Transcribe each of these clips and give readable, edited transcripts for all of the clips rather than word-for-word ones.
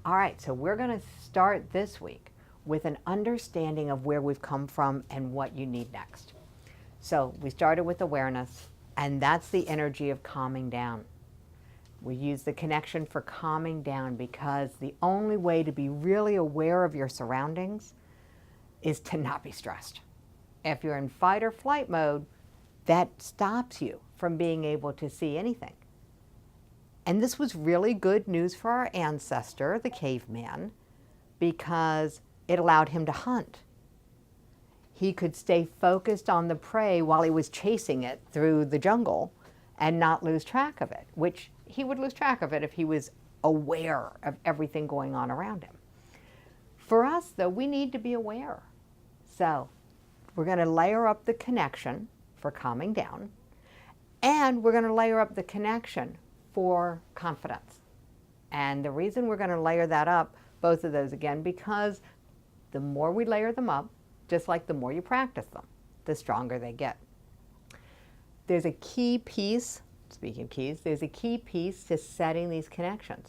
All right, so we're going to start this week with an understanding of where we've come from and what you need next. So we started with awareness, and that's the energy of calming down. We use the connection for calming down because the only way to be really aware of your surroundings is to not be stressed. If you're in fight or flight mode, that stops you from being able to see anything. And this was really good news for our ancestor, the caveman, because it allowed him to hunt. He could stay focused on the prey while he was chasing it through the jungle and not lose track of it, which he would lose track of it if he was aware of everything going on around him. For us, though, we need to be aware. So we're going to layer up the connection for calming down, and we're going to layer up the connection for confidence. And the reason we're going to layer that up, both of those again, because the more we layer them up, just like the more you practice them, the stronger they get. There's a key piece, speaking of keys, there's a key piece to setting these connections.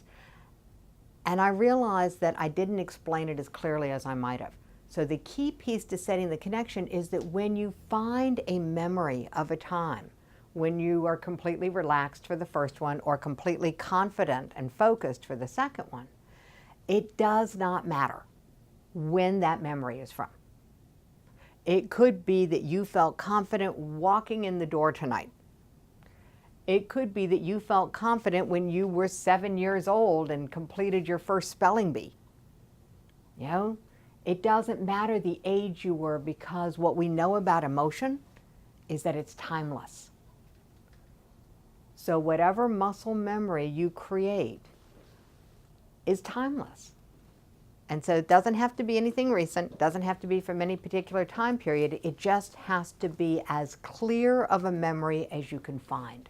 And I realized that I didn't explain it as clearly as I might have. So the key piece to setting the connection is that when you find a memory of a time when you are completely relaxed for the first one or completely confident and focused for the second one, it does not matter when that memory is from. It could be that you felt confident walking in the door tonight. It could be that you felt confident when you were 7 years old and completed your first spelling bee. You know, it doesn't matter the age you were, because what we know about emotion is that it's timeless. So whatever muscle memory you create is timeless. And so it doesn't have to be anything recent, it doesn't have to be from any particular time period, it just has to be as clear of a memory as you can find.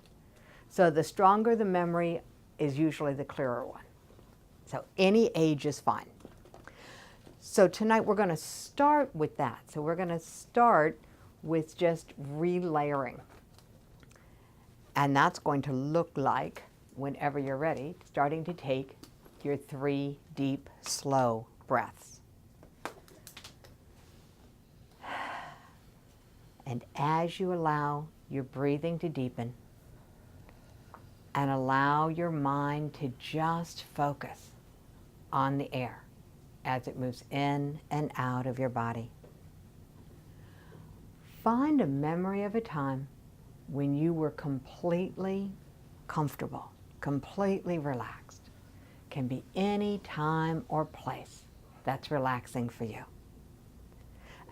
So the stronger the memory is usually the clearer one. So any age is fine. So tonight we're going to start with that. So we're going to start with just relayering. And that's going to look like, whenever you're ready, starting to take your 3 deep, slow breaths. And as you allow your breathing to deepen and allow your mind to just focus on the air as it moves in and out of your body, find a memory of a time when you were completely comfortable, completely relaxed. Can be any time or place that's relaxing for you.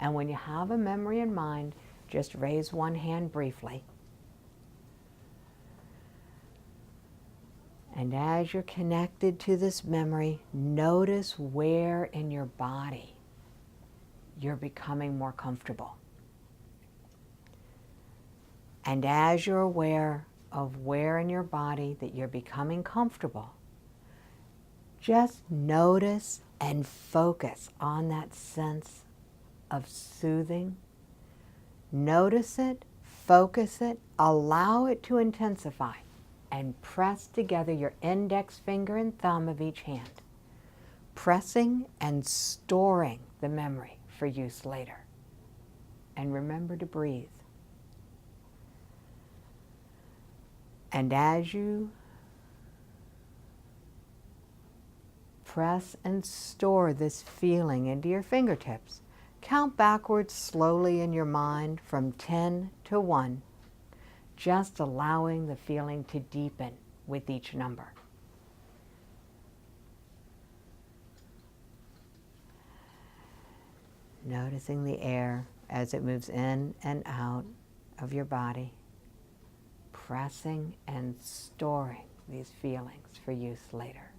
And when you have a memory in mind, just raise one hand briefly. And as you're connected to this memory, notice where in your body you're becoming more comfortable. And as you're aware of where in your body that you're becoming comfortable, just notice and focus on that sense of soothing. Notice it, focus it, allow it to intensify, and press together your index finger and thumb of each hand, pressing and storing the memory for use later. And remember to breathe. And as you press and store this feeling into your fingertips, count backwards slowly in your mind from 10 to 1, just allowing the feeling to deepen with each number. Noticing the air as it moves in and out of your body, pressing and storing these feelings for use later.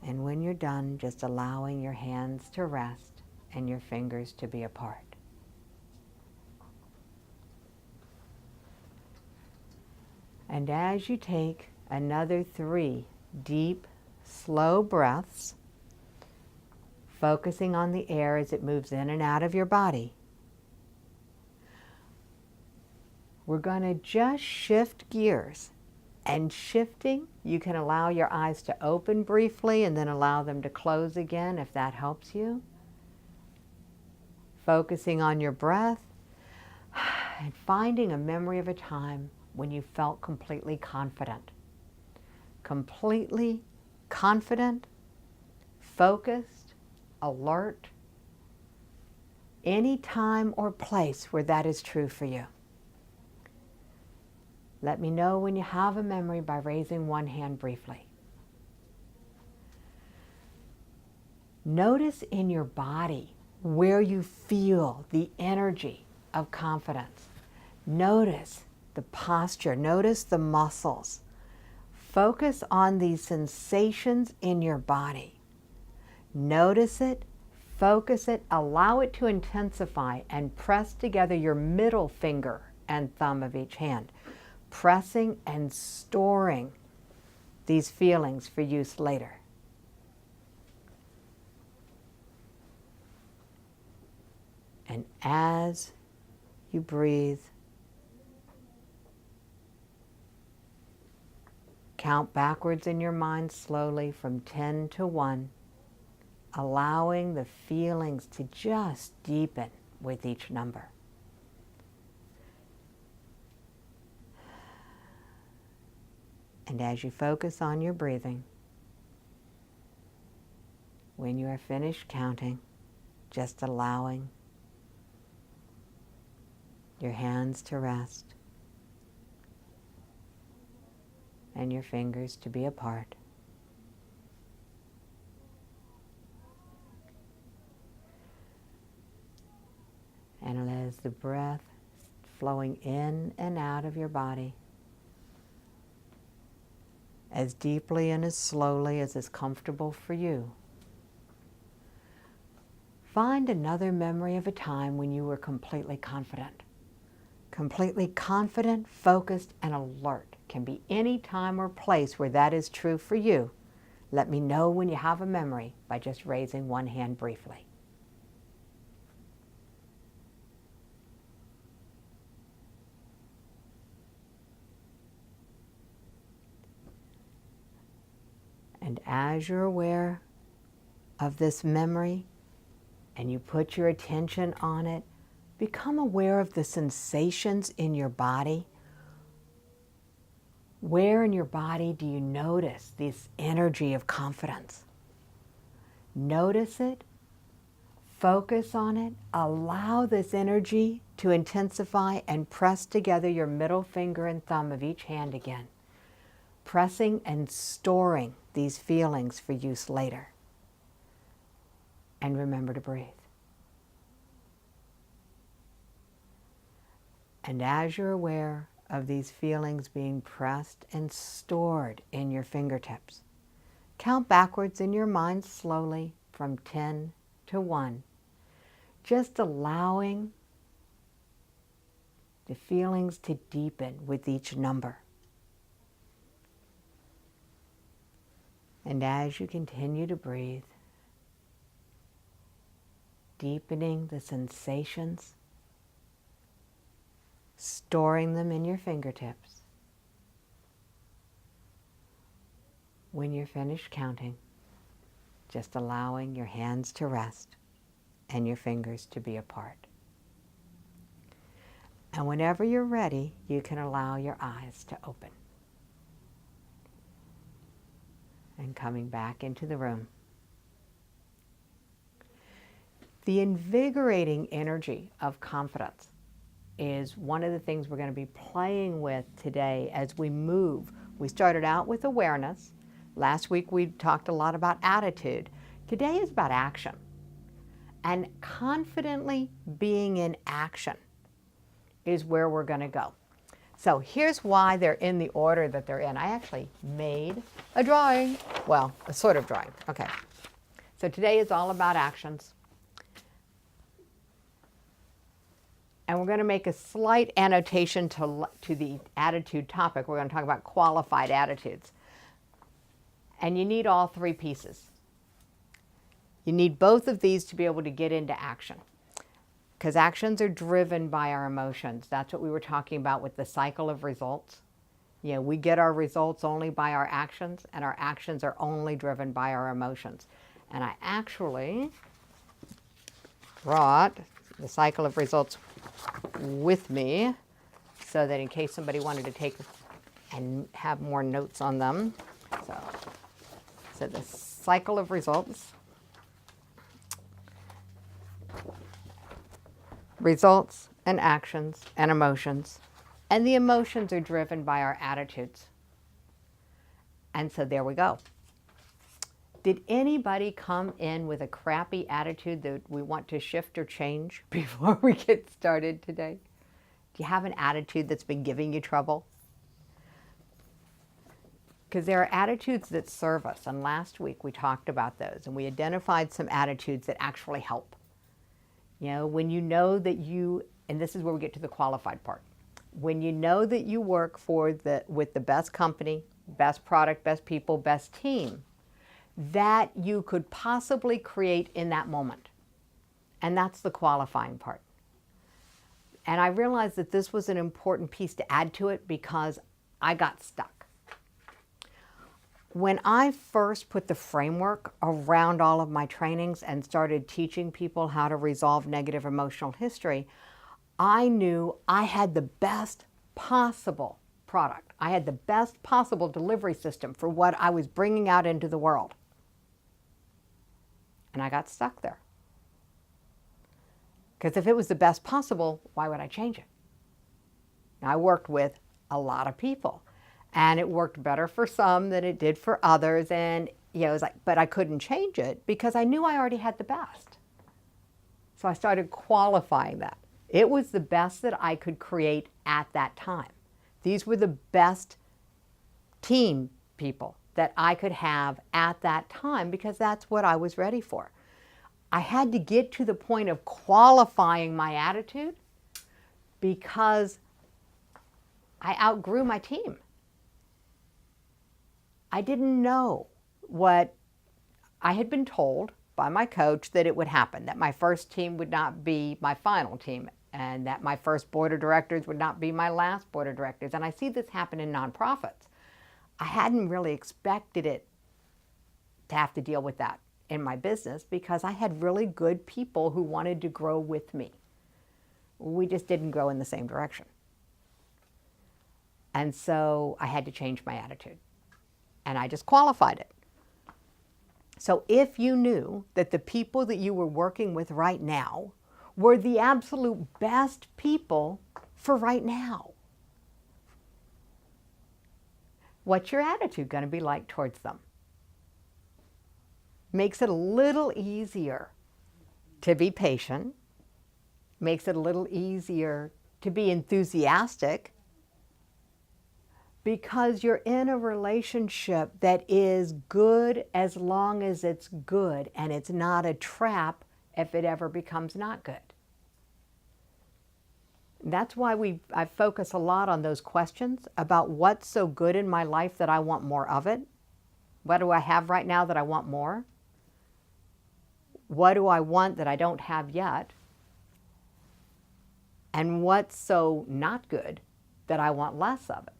And when you're done, just allowing your hands to rest and your fingers to be apart. And as you take another 3 deep, slow breaths, focusing on the air as it moves in and out of your body, we're going to just shift gears And shifting, you can allow your eyes to open briefly and then allow them to close again if that helps you. Focusing on your breath and finding a memory of a time when you felt completely confident. Completely confident, focused, alert. Any time or place where that is true for you. Let me know when you have a memory by raising one hand briefly. Notice in your body where you feel the energy of confidence. Notice the posture, notice the muscles. Focus on these sensations in your body. Notice it, focus it, allow it to intensify, and press together your middle finger and thumb of each hand. Pressing and storing these feelings for use later. And as you breathe, count backwards in your mind slowly from 10 to 1, allowing the feelings to just deepen with each number. And as you focus on your breathing, when you are finished counting, just allowing your hands to rest and your fingers to be apart. And as the breath flowing in and out of your body, as deeply and as slowly as is comfortable for you, find another memory of a time when you were completely confident. Completely confident, focused, and alert. Can be any time or place where that is true for you. Let me know when you have a memory by just raising one hand briefly. And as you're aware of this memory and you put your attention on it, become aware of the sensations in your body. Where in your body do you notice this energy of confidence? Notice it, focus on it, allow this energy to intensify, and press together your middle finger and thumb of each hand again, pressing and storing these feelings for use later. And remember to breathe. And as you're aware of these feelings being pressed and stored in your fingertips, count backwards in your mind slowly from 10 to 1, just allowing the feelings to deepen with each number. And as you continue to breathe, deepening the sensations, storing them in your fingertips. When you're finished counting, just allowing your hands to rest and your fingers to be apart. And whenever you're ready, you can allow your eyes to open. And coming back into the room. The invigorating energy of confidence is one of the things we're going to be playing with today as we move. We started out with awareness. Last week we talked a lot about attitude. Today is about action. And confidently being in action is where we're going to go. So here's why they're in the order that they're in. I actually made a drawing. Well, a sort of drawing. Okay. So today is all about actions. And we're going to make a slight annotation to the attitude topic. We're going to talk about qualified attitudes. And you need all three pieces. You need both of these to be able to get into action. Because actions are driven by our emotions. That's what we were talking about with the cycle of results. You know, we get our results only by our actions, and our actions are only driven by our emotions. And I actually brought the cycle of results with me so that in case somebody wanted to take and have more notes on them. So the cycle of results. Results and actions and emotions. And the emotions are driven by our attitudes. And so there we go. Did anybody come in with a crappy attitude that we want to shift or change before we get started today? Do you have an attitude that's been giving you trouble? Because there are attitudes that serve us. And last week we talked about those. And we identified some attitudes that actually help. You know, when you know that you, and this is where we get to the qualified part. When you know that you work with the best company, best product, best people, best team, that you could possibly create in that moment. And that's the qualifying part. And I realized that this was an important piece to add to it because I got stuck. When I first put the framework around all of my trainings and started teaching people how to resolve negative emotional history, I knew I had the best possible product. I had the best possible delivery system for what I was bringing out into the world. And I got stuck there. Because if it was the best possible, why would I change it? Now, I worked with a lot of people, and it worked better for some than it did for others. And you know, it was like, but I couldn't change it because I knew I already had the best. So I started qualifying that. It was the best that I could create at that time. These were the best team people that I could have at that time because that's what I was ready for. I had to get to the point of qualifying my attitude because I outgrew my team. I didn't know what I had been told by my coach that it would happen, that my first team would not be my final team, and that my first board of directors would not be my last board of directors. And I see this happen in nonprofits. I hadn't really expected it to have to deal with that in my business because I had really good people who wanted to grow with me. We just didn't grow in the same direction. And so I had to change my attitude. And I just qualified it. So if you knew that the people that you were working with right now were the absolute best people for right now, what's your attitude going to be like towards them? Makes it a little easier to be patient, makes it a little easier to be enthusiastic, because you're in a relationship that is good as long as it's good, and it's not a trap if it ever becomes not good. That's why I focus a lot on those questions about what's so good in my life that I want more of it. What do I have right now that I want more? What do I want that I don't have yet? And what's so not good that I want less of it?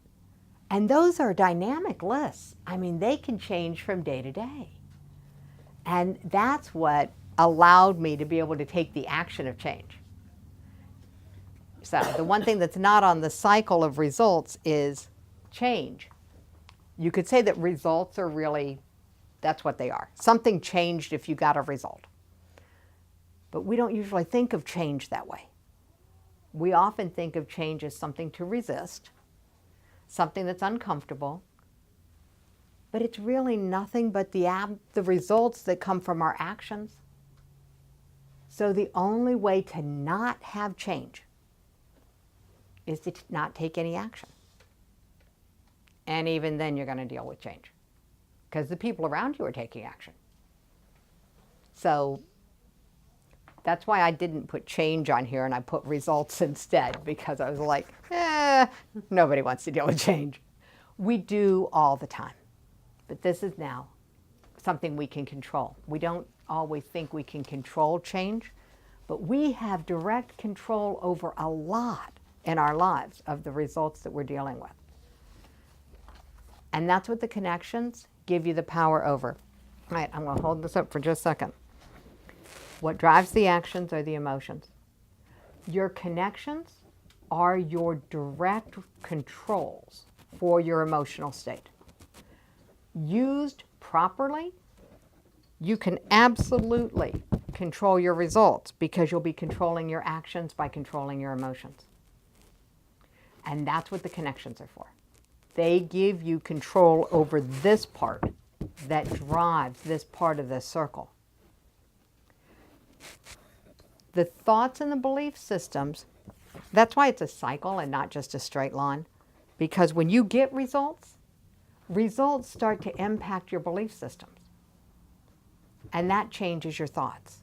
And those are dynamic lists. I mean, they can change from day to day. And that's what allowed me to be able to take the action of change. So the one thing that's not on the cycle of results is change. You could say that results are really, that's what they are. Something changed if you got a result. But we don't usually think of change that way. We often think of change as something to resist, something that's uncomfortable, but it's really nothing but the results that come from our actions. So the only way to not have change is to not take any action. And even then you're going to deal with change because the people around you are taking action. So that's why I didn't put change on here and I put results instead, because I was like, nobody wants to deal with change. We do all the time, but this is now something we can control. We don't always think we can control change, but we have direct control over a lot in our lives of the results that we're dealing with. And that's what the connections give you the power over. All right, I'm going to hold this up for just a second. What drives the actions are the emotions. Your connections are your direct controls for your emotional state. Used properly, you can absolutely control your results because you'll be controlling your actions by controlling your emotions. And that's what the connections are for. They give you control over this part that drives this part of the circle. The thoughts and the belief systems, that's why it's a cycle and not just a straight line. Because when you get results, results start to impact your belief systems. And that changes your thoughts.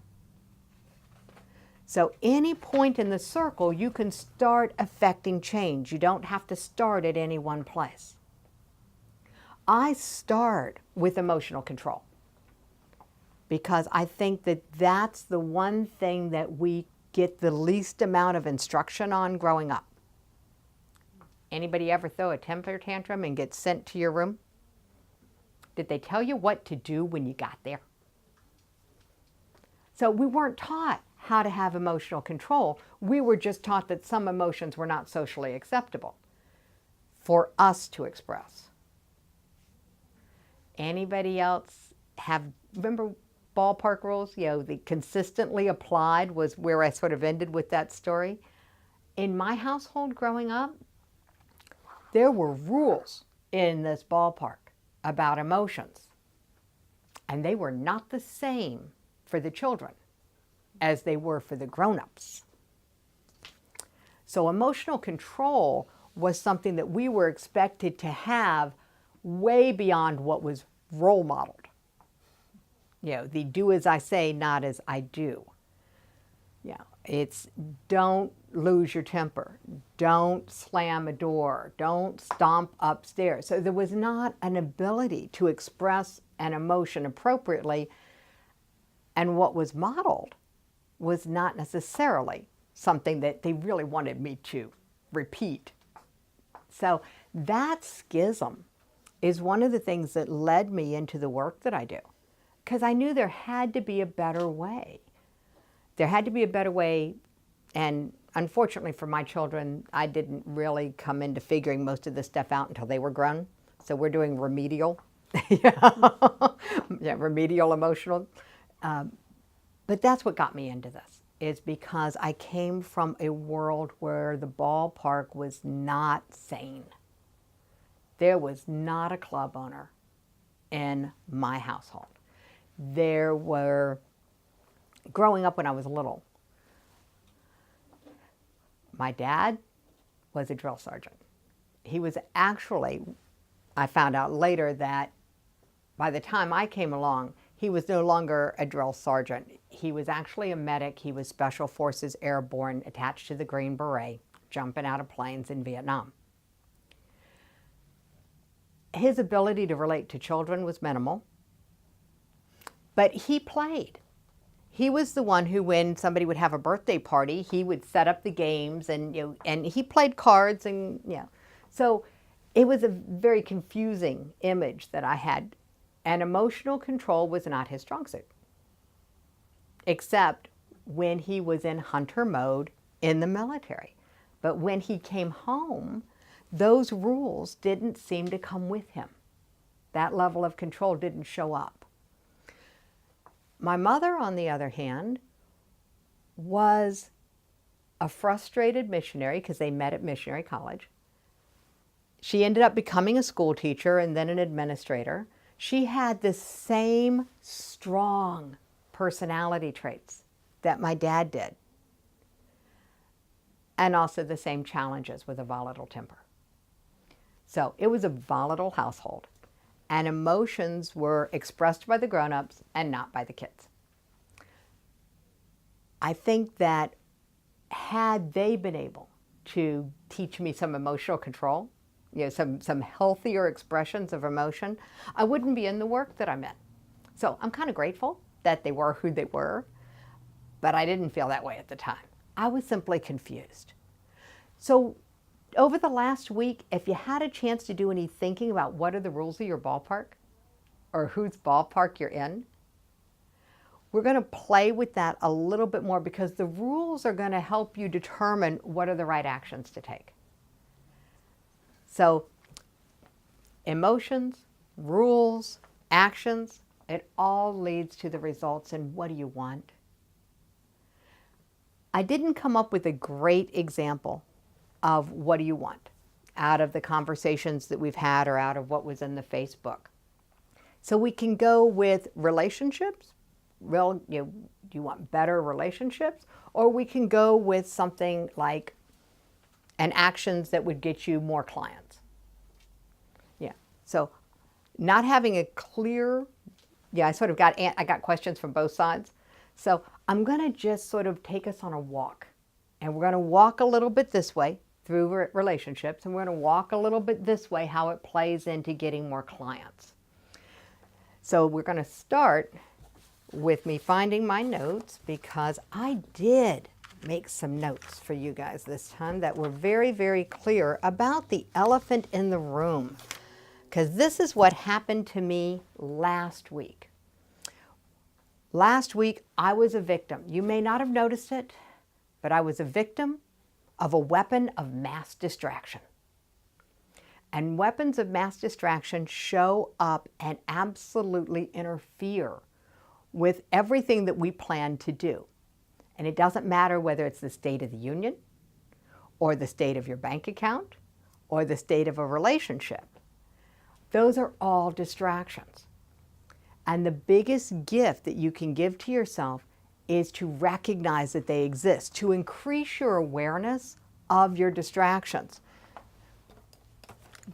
So any point in the circle, you can start affecting change. You don't have to start at any one place. I start with emotional control because I think that that's the one thing that we get the least amount of instruction on growing up. Anybody ever throw a temper tantrum and get sent to your room? Did they tell you what to do when you got there? So we weren't taught how to have emotional control. We were just taught that some emotions were not socially acceptable for us to express. Anybody else remember ballpark rules? You know, the consistently applied was where I sort of ended with that story. In my household growing up, there were rules in this ballpark about emotions. And they were not the same for the children as they were for the grown-ups. So emotional control was something that we were expected to have way beyond what was role modeled. You know, the do as I say, not as I do. Yeah, it's don't lose your temper, don't slam a door, don't stomp upstairs. So there was not an ability to express an emotion appropriately, and what was modeled was not necessarily something that they really wanted me to repeat. So that schism is one of the things that led me into the work that I do, because I knew there had to be a better way. There had to be a better way, and unfortunately for my children, I didn't really come into figuring most of this stuff out until they were grown. So we're doing remedial, remedial emotional. But that's what got me into this, is because I came from a world where the ballpark was not sane. There was not a club owner in my household. There were, growing up when I was little, my dad was a drill sergeant. He was actually, I found out later that by the time I came along, he was no longer a drill sergeant. He was actually a medic. He was Special Forces Airborne, attached to the Green Beret, jumping out of planes in Vietnam. His ability to relate to children was minimal, but he played. He was the one who, when somebody would have a birthday party, he would set up the games, and and he played cards, and so it was a very confusing image that I had, and emotional control was not his strong suit, except when he was in hunter mode in the military. But when he came home, those rules didn't seem to come with him. That level of control didn't show up. My mother, on the other hand, was a frustrated missionary because they met at missionary college. She ended up becoming a school teacher and then an administrator. She had the same strong personality traits that my dad did, and also the same challenges with a volatile temper. So it was a volatile household, and emotions were expressed by the grown-ups and not by the kids. I think that had they been able to teach me some emotional control, some healthier expressions of emotion, I wouldn't be in the work that I'm in. So I'm kind of grateful that they were who they were, but I didn't feel that way at the time. I was simply confused. So over the last week, if you had a chance to do any thinking about what are the rules of your ballpark or whose ballpark you're in, we're going to play with that a little bit more because the rules are going to help you determine what are the right actions to take. So emotions, rules, actions, it all leads to the results. And what do you want? I didn't come up with a great example of what do you want out of the conversations that we've had or out of what was in the Facebook. So we can go with relationships. Do you want better relationships? Or we can go with something like an actions that would get you more clients. Yeah. So not having a clear, I got questions from both sides. So I'm going to just sort of take us on a walk. And we're going to walk a little bit this way through relationships. And we're going to walk a little bit this way, how it plays into getting more clients. So we're going to start with me finding my notes because I did make some notes for you guys this time that were very, very clear about the elephant in the room. Because this is what happened to me last week. Last week, I was a victim. You may not have noticed it, but I was a victim of a weapon of mass distraction. And weapons of mass distraction show up and absolutely interfere with everything that we plan to do. And it doesn't matter whether it's the State of the Union or the state of your bank account or the state of a relationship. Those are all distractions. And the biggest gift that you can give to yourself is to recognize that they exist, to increase your awareness of your distractions.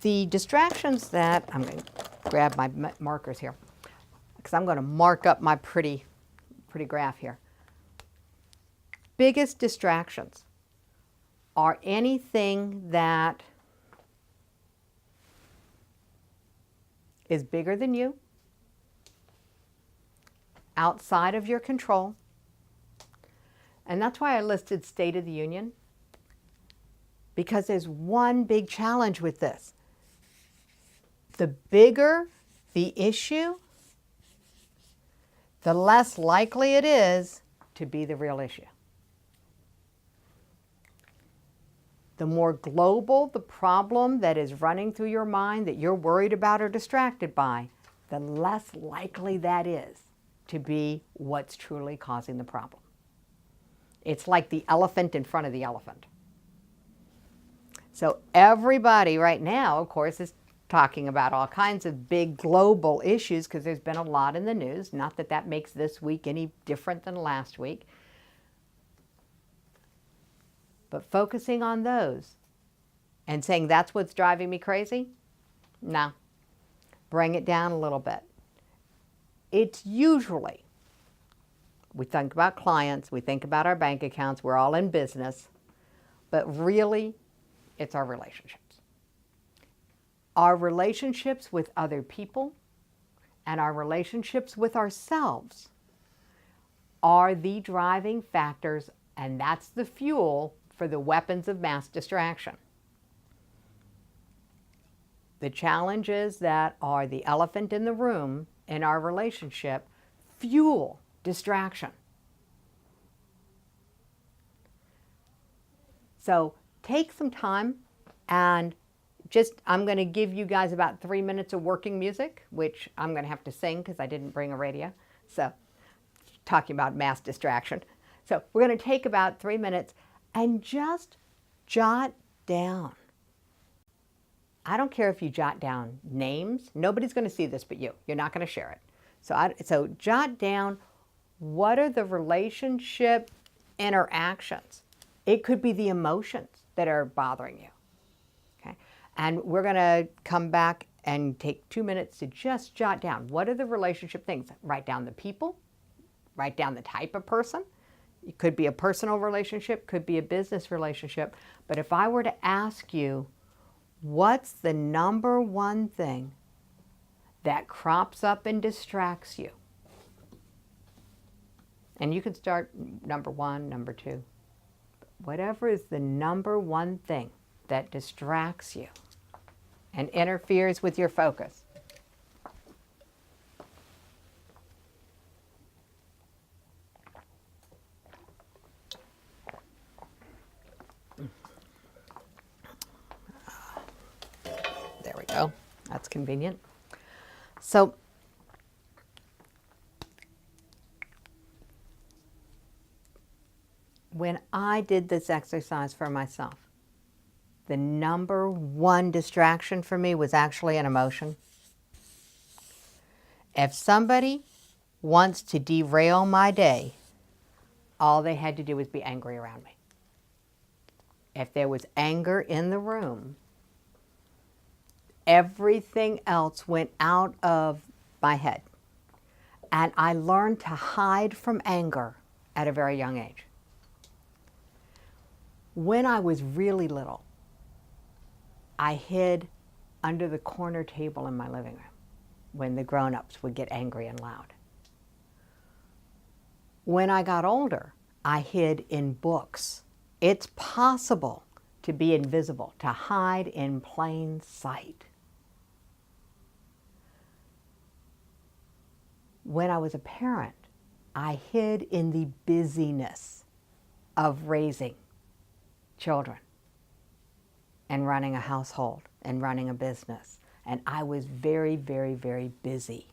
The distractions that, I'm going to grab my markers here, because I'm going to mark up my pretty graph here. Biggest distractions are anything that is bigger than you, outside of your control. And that's why I listed State of the Union, because there's one big challenge with this. The bigger the issue, the less likely it is to be the real issue. The more global the problem that is running through your mind that you're worried about or distracted by, the less likely that is to be what's truly causing the problem. It's like the elephant in front of the elephant. So everybody right now, of course, is talking about all kinds of big global issues because there's been a lot in the news. Not that that makes this week any different than last week. But focusing on those and saying that's what's driving me crazy? No. Bring it down a little bit. It's usually, we think about clients, we think about our bank accounts, we're all in business, but really it's our relationships. Our relationships with other people and our relationships with ourselves are the driving factors, and that's the fuel for the weapons of mass distraction. The challenges that are the elephant in the room in our relationship fuel distraction. So take some time and I'm going to give you guys about 3 minutes of working music, which I'm going to have to sing because I didn't bring a radio. So talking about mass distraction. So we're going to take about 3 minutes and just jot down. I don't care if you jot down names. Nobody's going to see this but you. You're not going to share it. So jot down what are the relationship interactions. It could be the emotions that are bothering you. Okay? And we're going to come back and take 2 minutes to just jot down what are the relationship things. Write down the people. Write down the type of person. It could be a personal relationship, could be a business relationship. But if I were to ask you, what's the number one thing that crops up and distracts you? And you can start number one, number two. Whatever is the number one thing that distracts you and interferes with your focus. There we go. That's convenient. So when I did this exercise for myself, the number one distraction for me was actually an emotion. If somebody wants to derail my day, all they had to do was be angry around me. If there was anger in the room, everything else went out of my head. And I learned to hide from anger at a very young age. When I was really little, I hid under the corner table in my living room when the grown-ups would get angry and loud. When I got older, I hid in books. It's possible to be invisible, to hide in plain sight. When I was a parent, I hid in the busyness of raising children and running a household and running a business. And I was very, very, very busy.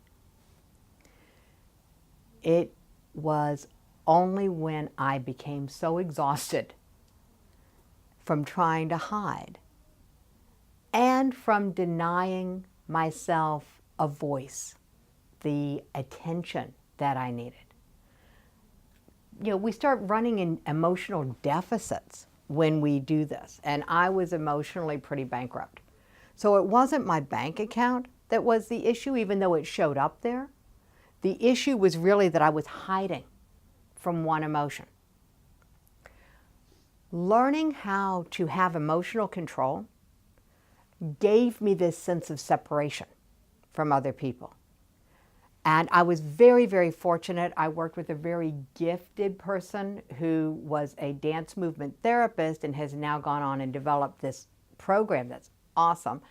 It was only when I became so exhausted from trying to hide and from denying myself a voice, the attention that I needed. You know, we start running in emotional deficits when we do this, and I was emotionally pretty bankrupt. So it wasn't my bank account that was the issue, even though it showed up there. The issue was really that I was hiding from one emotion. Learning how to have emotional control gave me this sense of separation from other people. And I was very, very fortunate. I worked with a very gifted person who was a dance movement therapist and has now gone on and developed this program that's awesome.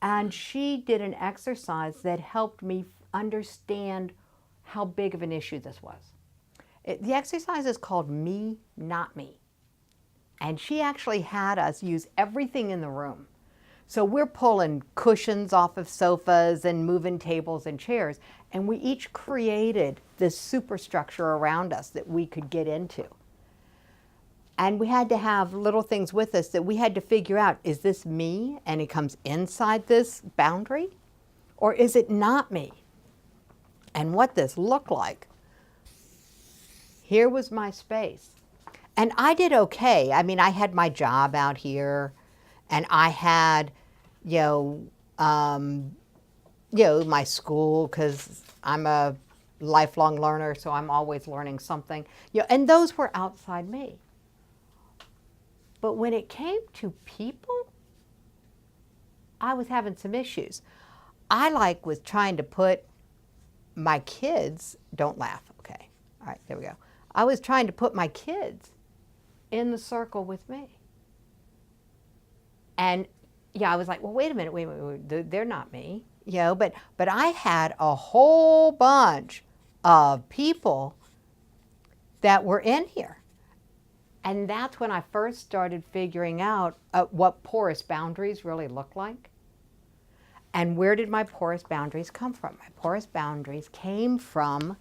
And she did an exercise that helped me understand how big of an issue this was. The exercise is called Me, Not Me. And she actually had us use everything in the room. So we're pulling cushions off of sofas and moving tables and chairs, and we each created this superstructure around us that we could get into. And we had to have little things with us that we had to figure out, is this me and it comes inside this boundary? Or is it not me? And what this looked like. Here was my space. And I did okay. I mean, I had my job out here, and I had, my school, because I'm a lifelong learner, so I'm always learning something. And those were outside me. But when it came to people, I was having some issues. I was trying to put my kids, don't laugh, okay. All right, there we go. I was trying to put my kids in the circle with me. And I was like, well, wait a minute, they're not me. But I had a whole bunch of people that were in here. And that's when I first started figuring out what porous boundaries really look like. And where did my porous boundaries come from? My porous boundaries came from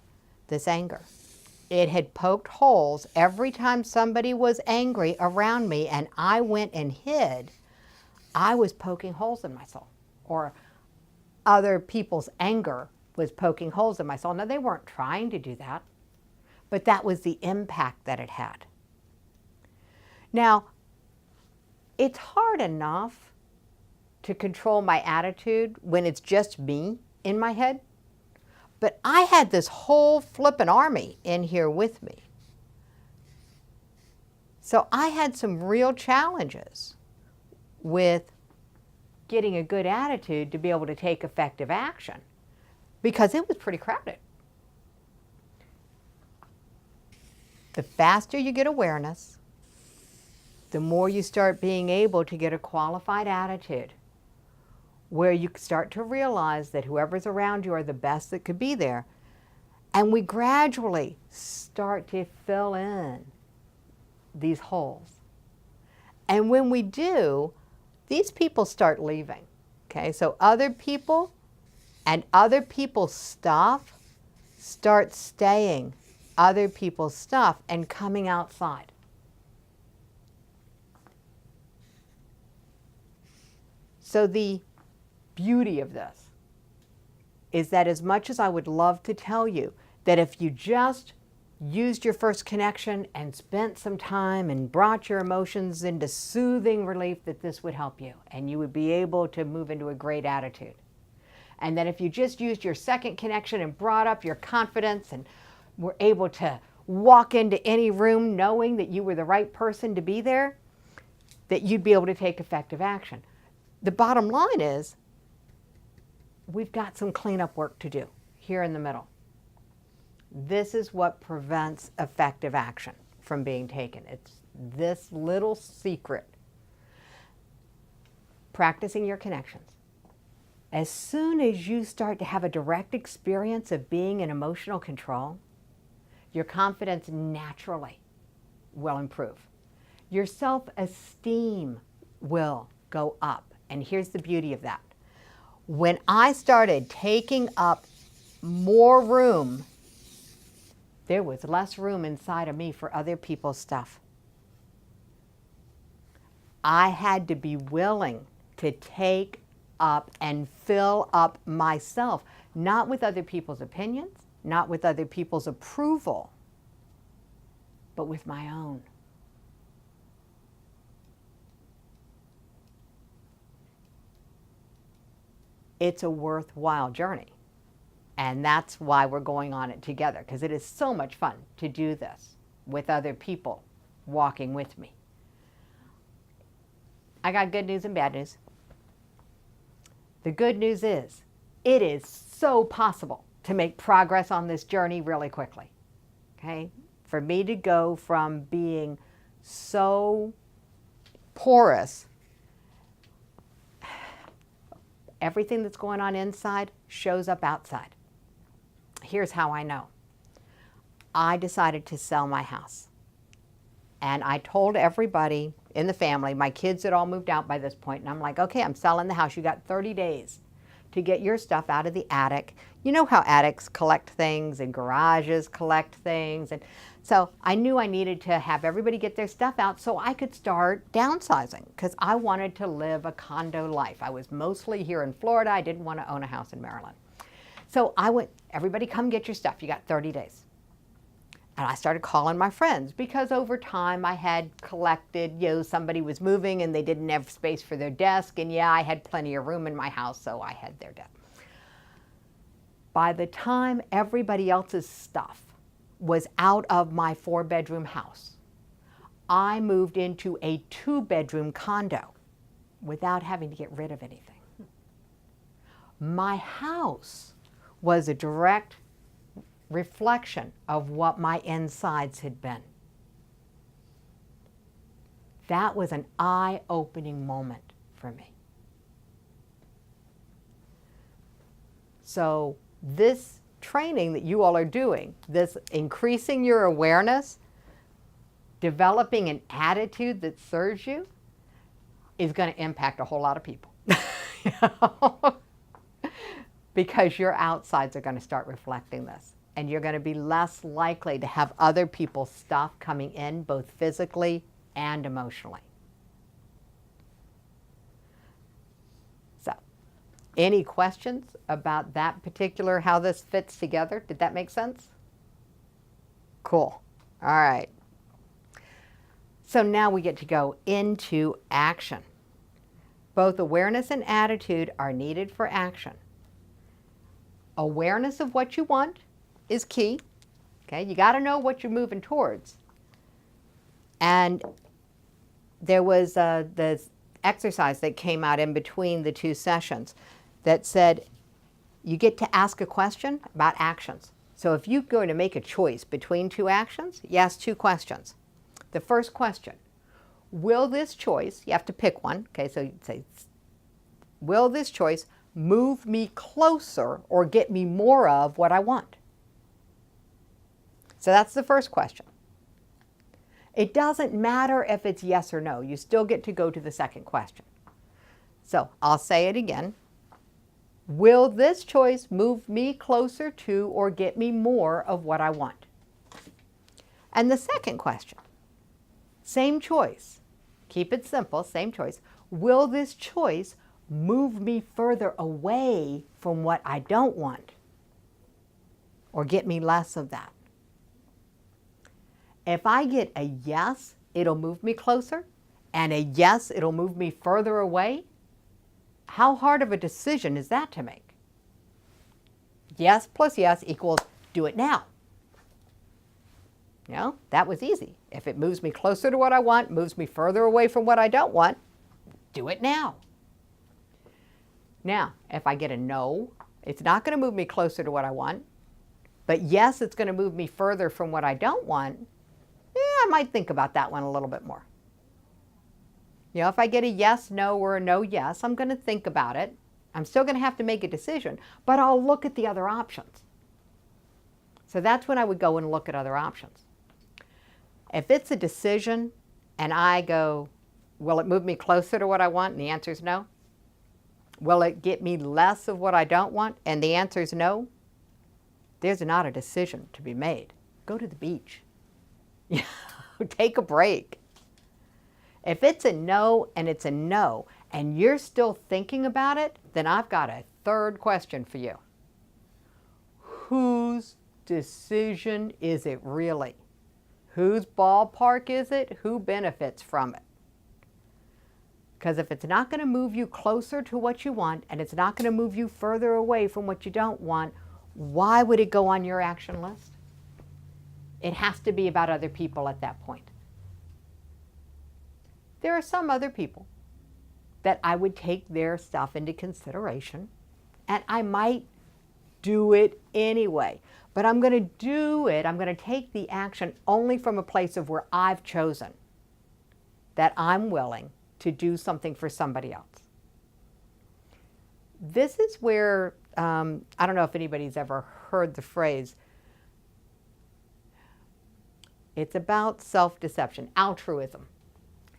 this anger. It had poked holes every time somebody was angry around me and I went and hid. I was poking holes in my soul, or other people's anger was poking holes in my soul. Now, they weren't trying to do that, but that was the impact that it had. Now, it's hard enough to control my attitude when it's just me in my head, but I had this whole flippin' army in here with me. So I had some real challenges with getting a good attitude to be able to take effective action because it was pretty crowded. The faster you get awareness, the more you start being able to get a qualified attitude where you start to realize that whoever's around you are the best that could be there. And we gradually start to fill in these holes. And when we do, these people start leaving. Okay, so other people and other people's stuff start staying other people's stuff and coming outside. So the beauty of this is that as much as I would love to tell you that if you just used your first connection and spent some time and brought your emotions into soothing relief, that this would help you and you would be able to move into a great attitude. And then if you just used your second connection and brought up your confidence and were able to walk into any room knowing that you were the right person to be there, that you'd be able to take effective action. The bottom line is we've got some cleanup work to do here in the middle. This is what prevents effective action from being taken. It's this little secret. Practicing your connections. As soon as you start to have a direct experience of being in emotional control, your confidence naturally will improve. Your self-esteem will go up. And here's the beauty of that. When I started taking up more room, there was less room inside of me for other people's stuff. I had to be willing to take up and fill up myself, not with other people's opinions, not with other people's approval, but with my own. It's a worthwhile journey. And that's why we're going on it together, because it is so much fun to do this with other people walking with me. I got good news and bad news. The good news is it is so possible to make progress on this journey really quickly. Okay? For me to go from being so porous, everything that's going on inside shows up outside. Here's how I know. I decided to sell my house. And I told everybody in the family, my kids had all moved out by this point, and I'm like, okay, I'm selling the house. You got 30 days to get your stuff out of the attic. You know how attics collect things and garages collect things. And so I knew I needed to have everybody get their stuff out so I could start downsizing, because I wanted to live a condo life. I was mostly here in Florida. I didn't want to own a house in Maryland. So I went, everybody come get your stuff. You got 30 days. And I started calling my friends, because over time I had collected, somebody was moving and they didn't have space for their desk. And I had plenty of room in my house, so I had their desk. By the time everybody else's stuff was out of my 4-bedroom house, I moved into a 2-bedroom condo without having to get rid of anything. My house was a direct reflection of what my insides had been. That was an eye-opening moment for me. So this training that you all are doing, this increasing your awareness, developing an attitude that serves you, is going to impact a whole lot of people. Because your outsides are going to start reflecting this. And you're going to be less likely to have other people's stuff coming in, both physically and emotionally. So, any questions about that particular, how this fits together? Did that make sense? Cool. All right. So now we get to go into action. Both awareness and attitude are needed for action. Awareness of what you want is key. Okay, you got to know what you're moving towards. And there was this exercise that came out in between the 2 sessions that said you get to ask a question about actions. So if you're going to make a choice between 2 actions, you ask 2 questions. The first question, will this choice, you have to pick one, okay, so you'd say, will this choice move me closer or get me more of what I want? So that's the first question. It doesn't matter if it's yes or no. You still get to go to the second question. So I'll say it again. Will this choice move me closer to or get me more of what I want? And the second question, same choice. Keep it simple, same choice. Will this choice move me further away from what I don't want or get me less of that? If I get a yes, it'll move me closer, and a yes, it'll move me further away, how hard of a decision is that to make? Yes plus yes equals do it now. You know, that was easy. If it moves me closer to what I want, moves me further away from what I don't want, do it now. Now, if I get a no, it's not going to move me closer to what I want, but yes, it's going to move me further from what I don't want, I might think about that one a little bit more. You know, if I get a yes, no, or a no, yes, I'm going to think about it. I'm still going to have to make a decision, but I'll look at the other options. So that's when I would go and look at other options. If it's a decision and I go, will it move me closer to what I want? And the answer is no. Will it get me less of what I don't want? And the answer is no. There's not a decision to be made. Go to the beach. Take a break. If it's a no and it's a no and you're still thinking about it, then I've got a third question for you. Whose decision is it really? Whose ballpark is it? Who benefits from it? Because if it's not going to move you closer to what you want and it's not going to move you further away from what you don't want, why would it go on your action list? It has to be about other people at that point. There are some other people that I would take their stuff into consideration, and I might do it anyway. But I'm going to do it, I'm going to take the action only from a place of where I've chosen that I'm willing to do something for somebody else. This is where, I don't know if anybody's ever heard the phrase, it's about self-deception, altruism.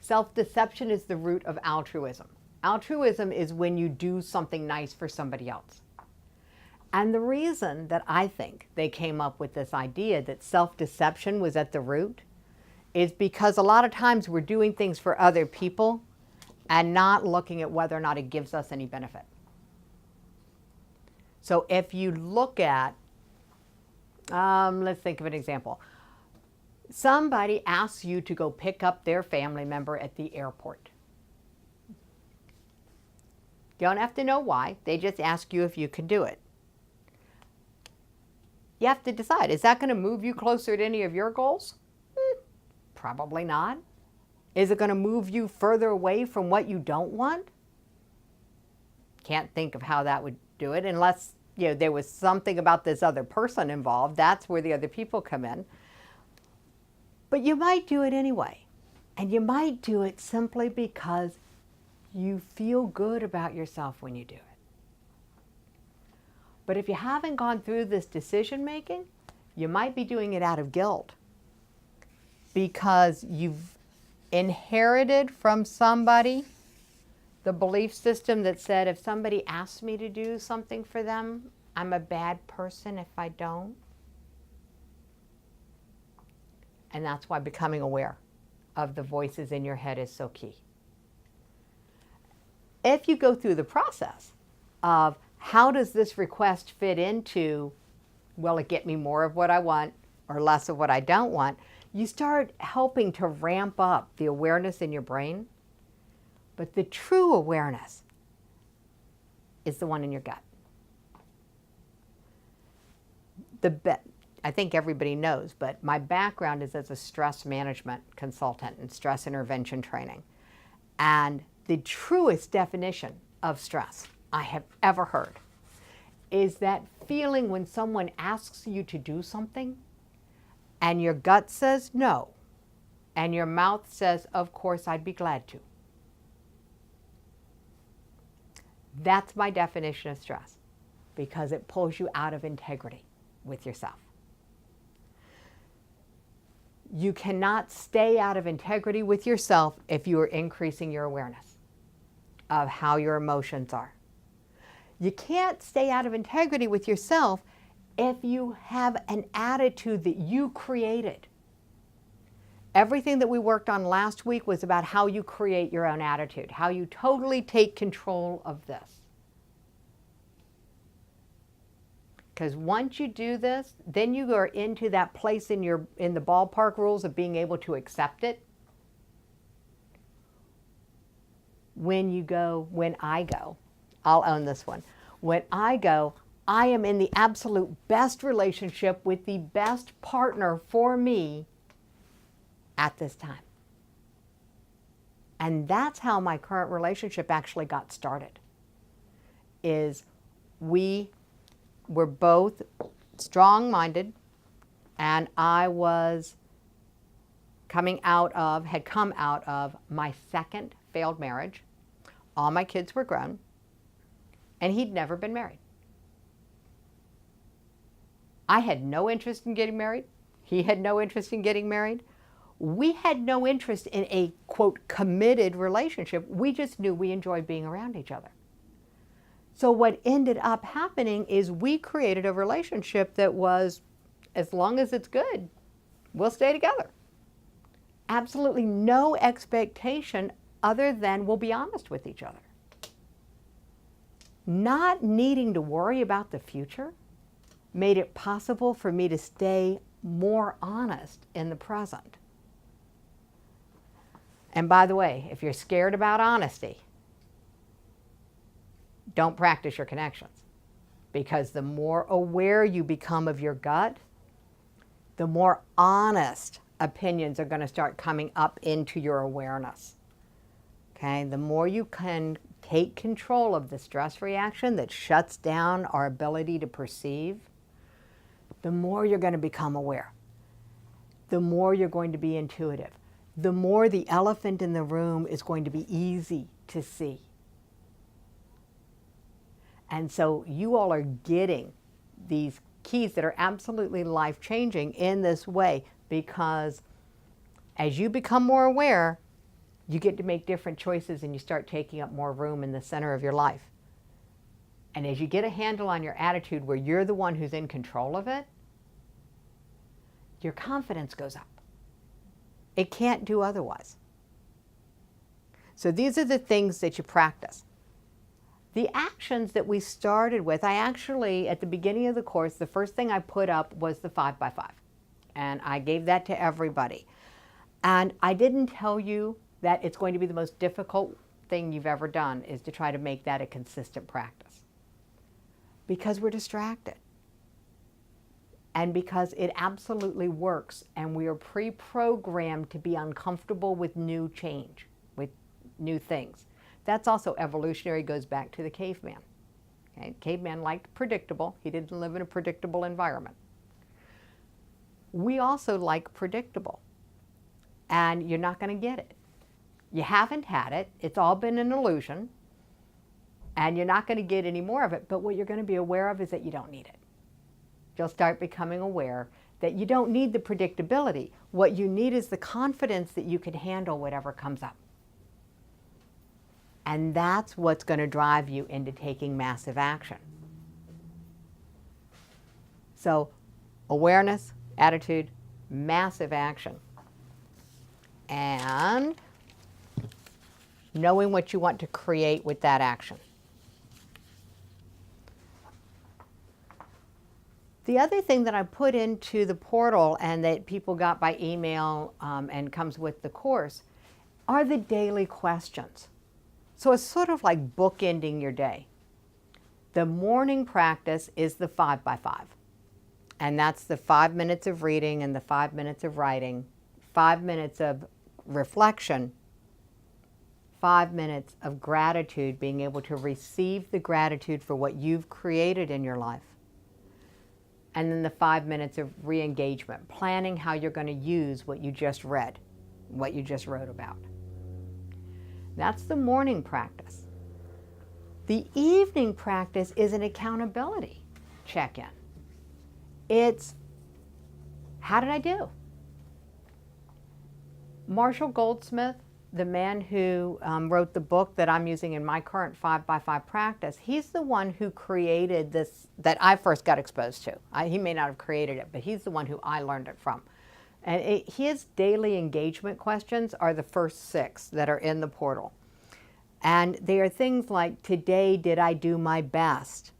Self-deception is the root of altruism. Altruism is when you do something nice for somebody else. And the reason that I think they came up with this idea that self-deception was at the root is because a lot of times we're doing things for other people and not looking at whether or not it gives us any benefit. So if you look at, let's think of an example. Somebody asks you to go pick up their family member at the airport. You don't have to know why. They just ask you if you can do it. You have to decide, is that going to move you closer to any of your goals? Probably not. Is it going to move you further away from what you don't want? Can't think of how that would do it unless, you know, there was something about this other person involved. That's where the other people come in. But you might do it anyway. And you might do it simply because you feel good about yourself when you do it. But if you haven't gone through this decision making, you might be doing it out of guilt because you've inherited from somebody the belief system that said if somebody asks me to do something for them, I'm a bad person if I don't. And that's why becoming aware of the voices in your head is so key. If you go through the process of how does this request fit into, will it get me more of what I want or less of what I don't want, you start helping to ramp up the awareness in your brain. But the true awareness is the one in your gut. I think everybody knows, but my background is as a stress management consultant and stress intervention training. And the truest definition of stress I have ever heard is that feeling when someone asks you to do something and your gut says no, and your mouth says, of course, I'd be glad to. That's my definition of stress, because it pulls you out of integrity with yourself. You cannot stay out of integrity with yourself if you are increasing your awareness of how your emotions are. You can't stay out of integrity with yourself if you have an attitude that you created. Everything that we worked on last week was about how you create your own attitude, how you totally take control of this. Because once you do this, then you are into that place in the ballpark rules of being able to accept it. When I go, I'll own this one. When I go, I am in the absolute best relationship with the best partner for me at this time. And that's how my current relationship actually got started. Is we were both strong-minded, and I was had come out of my second failed marriage. All my kids were grown, and he'd never been married. I had no interest in getting married. He had no interest in getting married. We had no interest in a, quote, committed relationship. We just knew we enjoyed being around each other. So what ended up happening is we created a relationship that was, as long as it's good, we'll stay together. Absolutely no expectation other than we'll be honest with each other. Not needing to worry about the future made it possible for me to stay more honest in the present. And by the way, if you're scared about honesty, don't practice your connections, because the more aware you become of your gut, the more honest opinions are going to start coming up into your awareness. Okay? The more you can take control of the stress reaction that shuts down our ability to perceive, the more you're going to become aware. The more you're going to be intuitive. The more the elephant in the room is going to be easy to see. And so you all are getting these keys that are absolutely life-changing in this way, because as you become more aware, you get to make different choices and you start taking up more room in the center of your life. And as you get a handle on your attitude where you're the one who's in control of it, your confidence goes up. It can't do otherwise. So these are the things that you practice. The actions that we started with, I actually, at the beginning of the course, the first thing I put up was the 5x5. And I gave that to everybody. And I didn't tell you that it's going to be the most difficult thing you've ever done is to try to make that a consistent practice. Because we're distracted. And because it absolutely works, and we are pre-programmed to be uncomfortable with new change, with new things. That's also evolutionary, goes back to the caveman. Okay? Caveman liked predictable. He didn't live in a predictable environment. We also like predictable. And you're not going to get it. You haven't had it. It's all been an illusion. And you're not going to get any more of it. But what you're going to be aware of is that you don't need it. You'll start becoming aware that you don't need the predictability. What you need is the confidence that you can handle whatever comes up. And that's what's going to drive you into taking massive action. So, awareness, attitude, massive action. And knowing what you want to create with that action. The other thing that I put into the portal and that people got by email and comes with the course are the daily questions. So it's sort of like bookending your day. The morning practice is the 5x5. And that's the 5 minutes of reading and the 5 minutes of writing, 5 minutes of reflection, 5 minutes of gratitude, being able to receive the gratitude for what you've created in your life. And then the 5 minutes of re-engagement, planning how you're going to use what you just read. what you just wrote about. That's the morning practice. The evening practice is an accountability check-in. It's, how did I do? Marshall Goldsmith, the man who wrote the book that I'm using in my current 5x5 practice, he's the one who created this that I first got exposed to. He may not have created it, but he's the one who I learned it from. And his daily engagement questions are the first 6 that are in the portal. And they are things like, today did I do my best?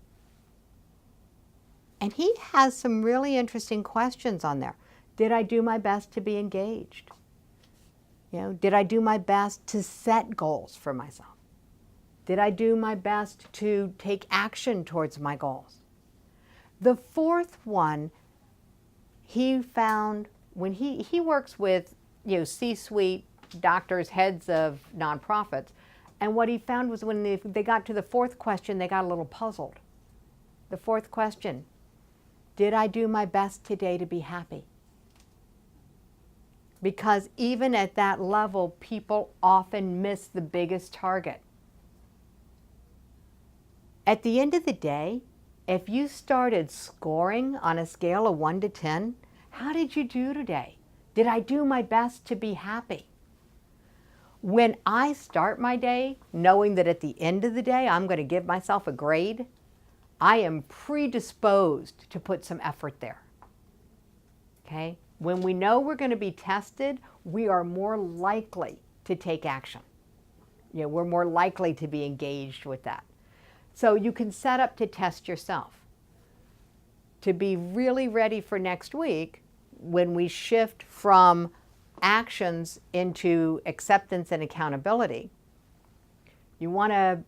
And he has some really interesting questions on there. Did I do my best to be engaged? You know, did I do my best to set goals for myself? Did I do my best to take action towards my goals? The 4th one, he found when he works with, you know, C-suite doctors, heads of nonprofits, and what he found was when they got to the 4th question, they got a little puzzled. The 4th question, did I do my best today to be happy? Because even at that level, people often miss the biggest target. At the end of the day, if you started scoring on a scale of 1 to 10, how did you do today? Did I do my best to be happy? When I start my day knowing that at the end of the day I'm going to give myself a grade, I am predisposed to put some effort there. Okay? When we know we're going to be tested, we are more likely to take action. You know, we're more likely to be engaged with that. So you can set up to test yourself. To be really ready for next week, when we shift from actions into acceptance and accountability, you want to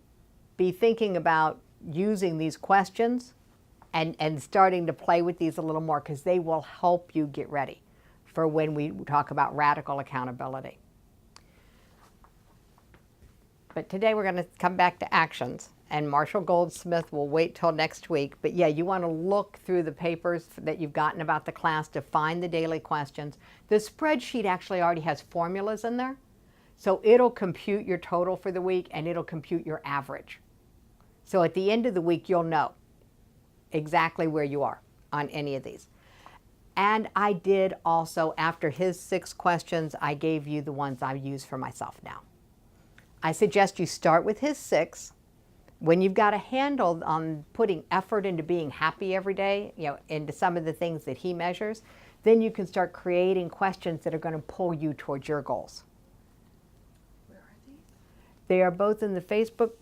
be thinking about using these questions and starting to play with these a little more, because they will help you get ready for when we talk about radical accountability. But today we're going to come back to actions, and Marshall Goldsmith will wait till next week. But yeah, you want to look through the papers that you've gotten about the class to find the daily questions. The spreadsheet actually already has formulas in there, so it'll compute your total for the week and it'll compute your average. So at the end of the week, you'll know exactly where you are on any of these. And I did also, after his 6 questions, I gave you the ones I use for myself now. I suggest you start with his 6. When you've got a handle on putting effort into being happy every day, you know, into some of the things that he measures, then you can start creating questions that are going to pull you towards your goals. Where are these? They are both in the Facebook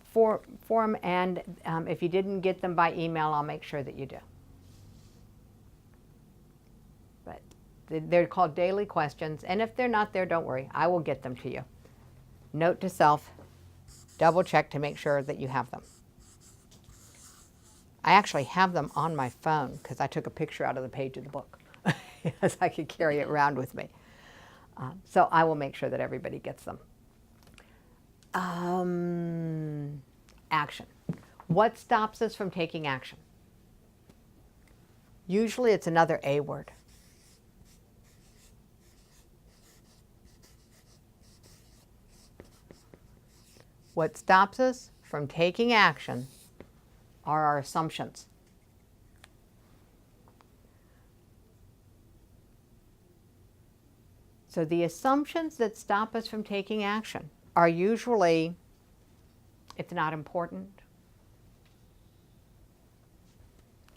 forum, and if you didn't get them by email, I'll make sure that you do. But they're called daily questions, and if they're not there, don't worry. I will get them to you. Note to self, double check to make sure that you have them. I actually have them on my phone because I took a picture out of the page of the book as I could carry it around with me. So I will make sure that everybody gets them. Action. What stops us from taking action? Usually it's another A word. What stops us from taking action are our assumptions. So the assumptions that stop us from taking action are usually, it's not important,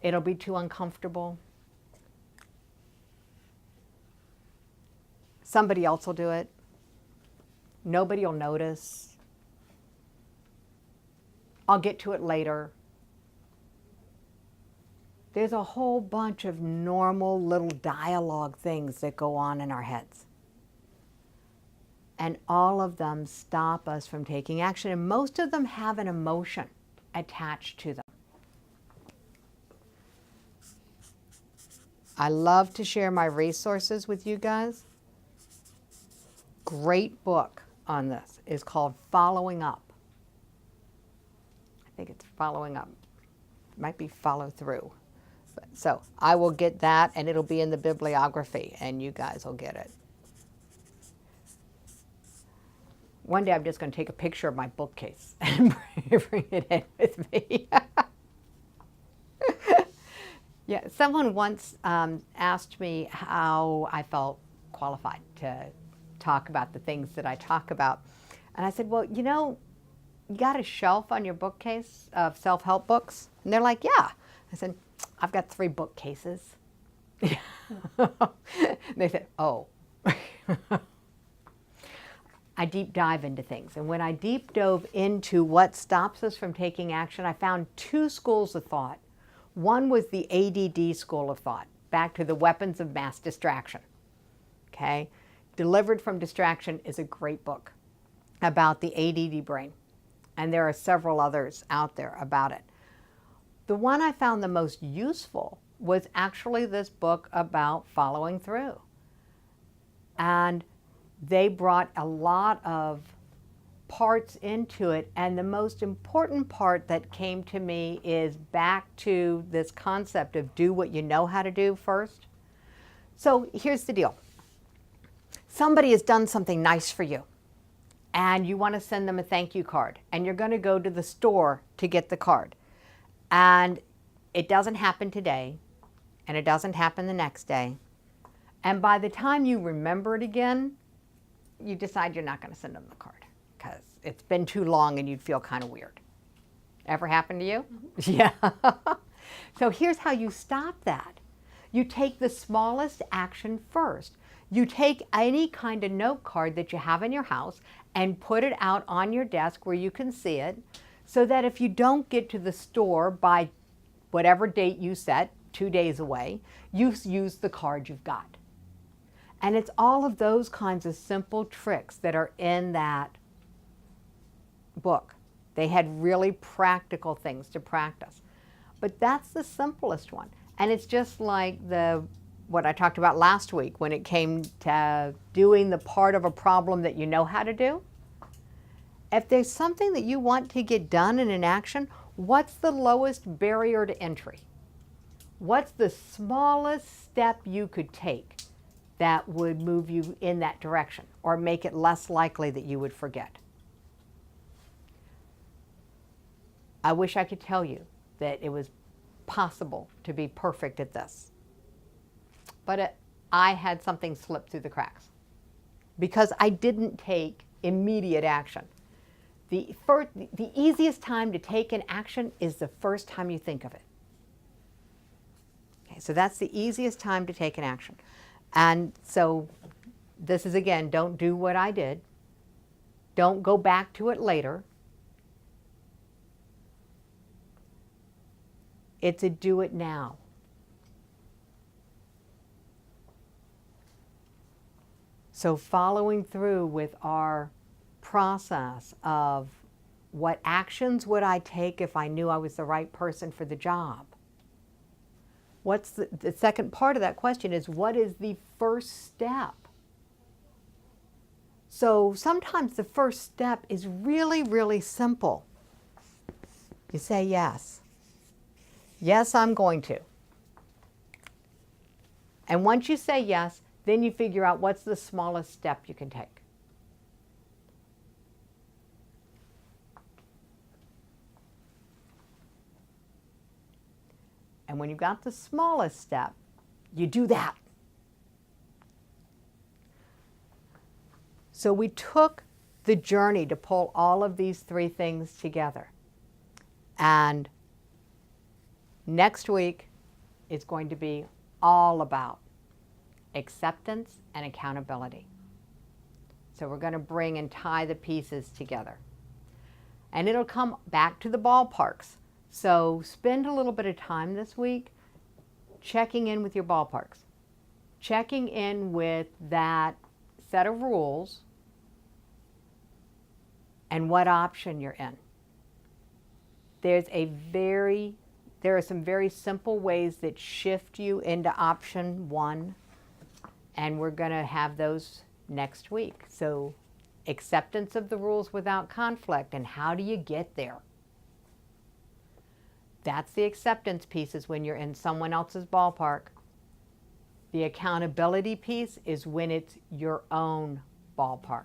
it'll be too uncomfortable, somebody else will do it, nobody will notice, I'll get to it later. There's a whole bunch of normal little dialogue things that go on in our heads. And all of them stop us from taking action. And most of them have an emotion attached to them. I love to share my resources with you guys. Great book on this is called Following Up. I think it's Following Up. Might be Follow Through. So I will get that, and it'll be in the bibliography, and you guys will get it. One day I'm just going to take a picture of my bookcase and bring it in with me. Yeah, someone once asked me how I felt qualified to talk about the things that I talk about. And I said, well, you know, you got a shelf on your bookcase of self-help books? And they're like, yeah. I said, I've got 3 bookcases. They said, oh. I deep dive into things. And when I deep dove into what stops us from taking action, I found 2 schools of thought. One was the ADD school of thought, back to the weapons of mass distraction. Okay? Delivered from Distraction is a great book about the ADD brain. And there are several others out there about it. The one I found the most useful was actually this book about following through. And they brought a lot of parts into it, and the most important part that came to me is back to this concept of do what you know how to do first. So here's the deal. Somebody has done something nice for you, and you want to send them a thank you card, and you're going to go to the store to get the card. And it doesn't happen today, and it doesn't happen the next day. And by the time you remember it again, you decide you're not going to send them the card because it's been too long and you'd feel kind of weird. Ever happened to you? Mm-hmm. Yeah. So here's how you stop that. You take the smallest action first. You take any kind of note card that you have in your house and put it out on your desk where you can see it, so that if you don't get to the store by whatever date you set, 2 days away, you use the card you've got. And it's all of those kinds of simple tricks that are in that book. They had really practical things to practice. But that's the simplest one. And it's just like what I talked about last week when it came to doing the part of a problem that you know how to do. If there's something that you want to get done in an action, what's the lowest barrier to entry? What's the smallest step you could take that would move you in that direction or make it less likely that you would forget? I wish I could tell you that it was possible to be perfect at this. But I had something slip through the cracks because I didn't take immediate action. The easiest time to take an action is the first time you think of it. Okay, so that's the easiest time to take an action. And so this is, again, don't do what I did. Don't go back to it later. It's a do it now. So following through with our process of what actions would I take if I knew I was the right person for the job? What's the second part of that question is, what is the first step? So sometimes the first step is really, really simple. You say yes. Yes, I'm going to. And once you say yes, then you figure out what's the smallest step you can take. And when you've got the smallest step, you do that. So we took the journey to pull all of these 3 things together. And next week is going to be all about acceptance and accountability. So we're going to bring and tie the pieces together. And it'll come back to the ballparks. So spend a little bit of time this week checking in with your ballparks. Checking in with that set of rules and what option you're in. There are some very simple ways that shift you into option 1, and we're going to have those next week. So acceptance of the rules without conflict, and how do you get there? That's the acceptance piece, is when you're in someone else's ballpark. The accountability piece is when it's your own ballpark.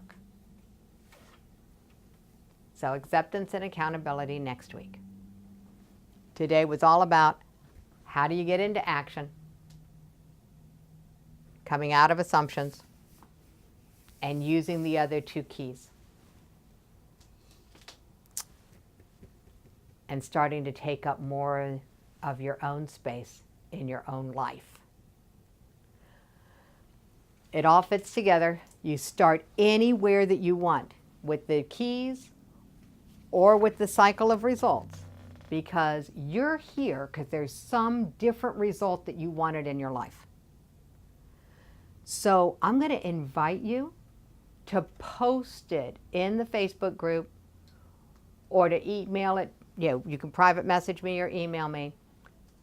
So acceptance and accountability next week. Today was all about how do you get into action, coming out of assumptions, and using the other two keys. And starting to take up more of your own space in your own life. It all fits together. You start anywhere that you want with the keys or with the cycle of results, because you're here because there's some different result that you wanted in your life. So I'm going to invite you to post it in the Facebook group or to email it. You can private message me or email me.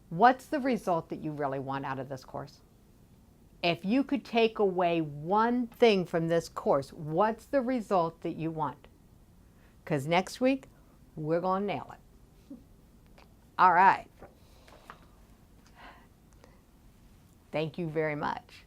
What's the result that you really want out of this course? If you could take away one thing from this course, what's the result that you want? Because next week, we're going to nail it. All right. Thank you very much.